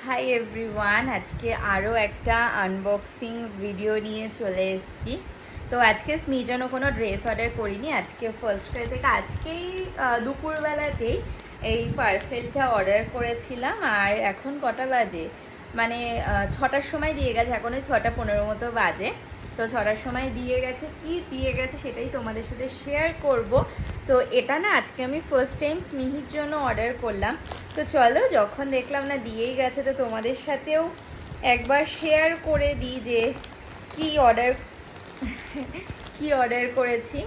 Hi everyone, আজকে আরও একটা আনবক্সিং ভিডিও নিয়ে চলে এসেছি। তো আজকে স্মির জন্য কোনো ড্রেস অর্ডার করিনি, আজকে ফার্স্ট ক্রাই থেকে আজকেই দুপুরবেলাতেই এই পার্সেলটা অর্ডার করেছিলাম। আর এখন কটা বাজে, মানে 6টার সময় দিয়ে গেছে, এখন ওই 6:15 মতো বাজে। তো 6টার সময় দিয়ে গেছে, কি দিয়ে গেছে সেটাই তোমাদের সাথে শেয়ার করব। তো এটা না আজকে আমি ফার্স্ট টাইম স্মিহির জন্য অর্ডার করলাম। তো চলো, যখন দেখলাম না দিয়েই গেছে, তো তোমাদের সাথেও একবার শেয়ার করে দিই যে কি অর্ডার করেছি।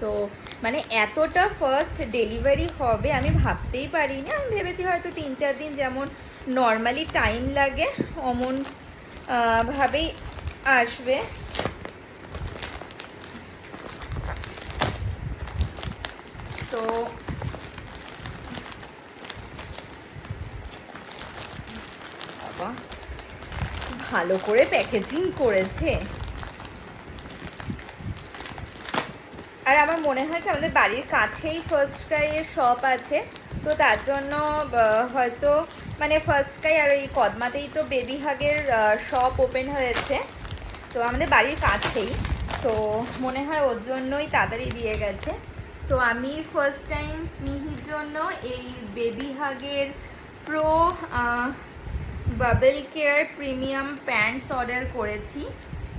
তো মানে এতটা ফার্স্ট ডেলিভারি হবে আমি ভাবতেই পারিনি। আমি ভেবেছি হয়তো 3-4 দিন যেমন নর্মালি টাইম লাগে অমন ভাবেই আসবে। তো বাবা ভালো করে প্যাকেজিং করেছে। আর আমার মনে হয় কি আমাদের বাড়ির কাছেই ফার্স্ট ক্রাইয়ের শপ আছে, তো তার জন্য হয়তো মানে ফার্স্ট ক্রাই আর এই কদমাতেই তো বেবি হাগের শপ ওপেন হয়েছে, তো আমাদের বাড়ির কাছেই, তো মনে হয় ওর জন্যই তাড়াতাড়ি দিয়ে গেছে। তো আমি ফার্স্ট টাইম স্মিহির জন্য এই বেবি হাগের প্রো বাবেল কেয়ার প্রিমিয়াম প্যান্টস অর্ডার করেছি।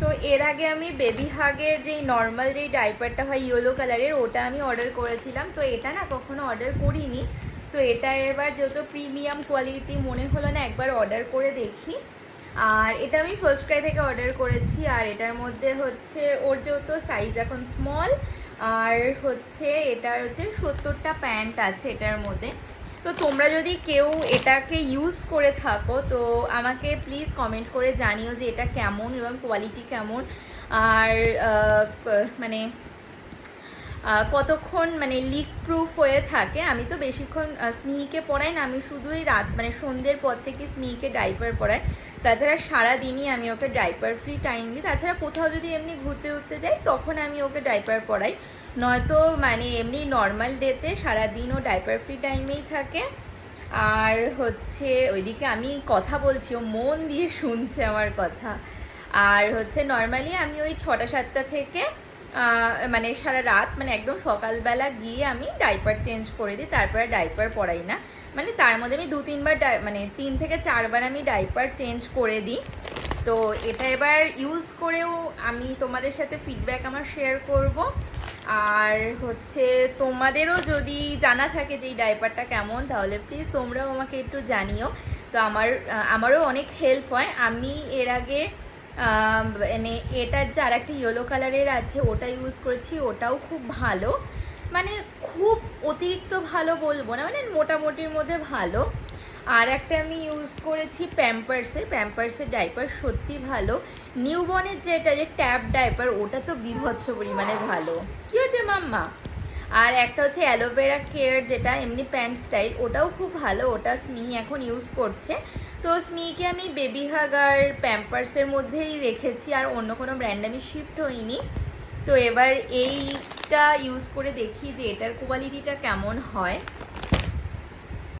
তো এর আগে আমি বেবি হাগের যেই নর্মাল যেই ডাইপারটা হয় ইয়েলো কালারের, ওটা আমি অর্ডার করেছিলাম। তো এটা না কখনো অর্ডার করিনি, তো এটা এবার যেহেতু প্রিমিয়াম কোয়ালিটি মনে হলো না একবার অর্ডার করে দেখি। আর এটা আমি ফার্স্ট ক্রাই থেকে অর্ডার করেছি। আর এটার মধ্যে হচ্ছে ওর যেহেতু সাইজ এখন স্মল, আর হচ্ছে এটার হচ্ছে 70টা প্যান্ট আছে এটার মধ্যে। তো তোমরা যদি কেউ এটাকে ইউজ করে থাকো তো আমাকে প্লিজ কমেন্ট করে জানিও যে এটা কেমন এবং কোয়ালিটি কেমন, আর মানে কতক্ষণ মানে লিক প্রুফ হয়ে থাকে। আমি তো বেশিক্ষণ স্মিহিকে পড়াই না, আমি শুধুই রাত মানে সন্ধ্যের পর থেকে স্মিহিকে ডাইপার পড়াই, তাছাড়া সারাদিনই আমি ওকে ডাইপার ফ্রি টাইম দিই। তাছাড়া কোথাও যদি এমনি ঘুরতে ঘুরতে যাই তখন আমি ওকে ডাইপার পড়াই, নয়তো মানে এমনি নর্মাল ডেতে সারাদিন ও ডাইপার ফ্রি টাইমেই থাকে। আর হচ্ছে ওইদিকে আমি কথা বলছি, ও মন দিয়ে শুনছে আমার কথা। আর হচ্ছে নর্মালি আমি ওই 6টা-7টা থেকে মানে সারা রাত মানে একদম সকালবেলা গিয়ে আমি ডাইপার চেঞ্জ করে দিই, তারপরে ডাইপার পরাই না। মানে তার মধ্যে আমি 2-3 বার মানে 3 থেকে 4 বার আমি ডাইপার চেঞ্জ করে দিই। তো এটা এবার ইউজ করেও আমি তোমাদের সাথে ফিডব্যাক আমার শেয়ার করব। আর হচ্ছে তোমাদেরও যদি জানা থাকে যে এই ডাইপারটা কেমন, তাহলে প্লিজ তোমরাও আমাকে একটু জানিও। তো আমারও অনেক হেল্প হয়। আমি এর আগে মানে এটার যে আর একটা ইয়েলো কালারের আছে ওটা ইউজ করেছি, ওটাও খুব ভালো, মানে খুব অতিরিক্ত ভালো বলবো না, মানে মোটামুটির মধ্যে ভালো। আর একটা আমি ইউজ করেছি প্যাম্পার্সের ডাইপার, সত্যি ভালো। নিউবর্নের যেটা যে ট্যাপ ডাইপার, ওটা তো বিভৎস পরিমাণে ভালো। কি হচ্ছে মাম্মা? আর একটা হচ্ছে অ্যালোভেরা কেয়ার যেটা এমনি প্যান্ট স্টাইল, ওটাও খুব ভালো, ওটা স্মিহি এখন ইউজ করছে। তো স্মিহিকে আমি বেবি হাগ আর প্যাম্পার্সের মধ্যেই রেখেছি, আর অন্য কোনো ব্র্যান্ড আমি শিফট হইনি। তো এবার এইটা ইউজ করে দেখি যে এটার কোয়ালিটিটা কেমন হয়।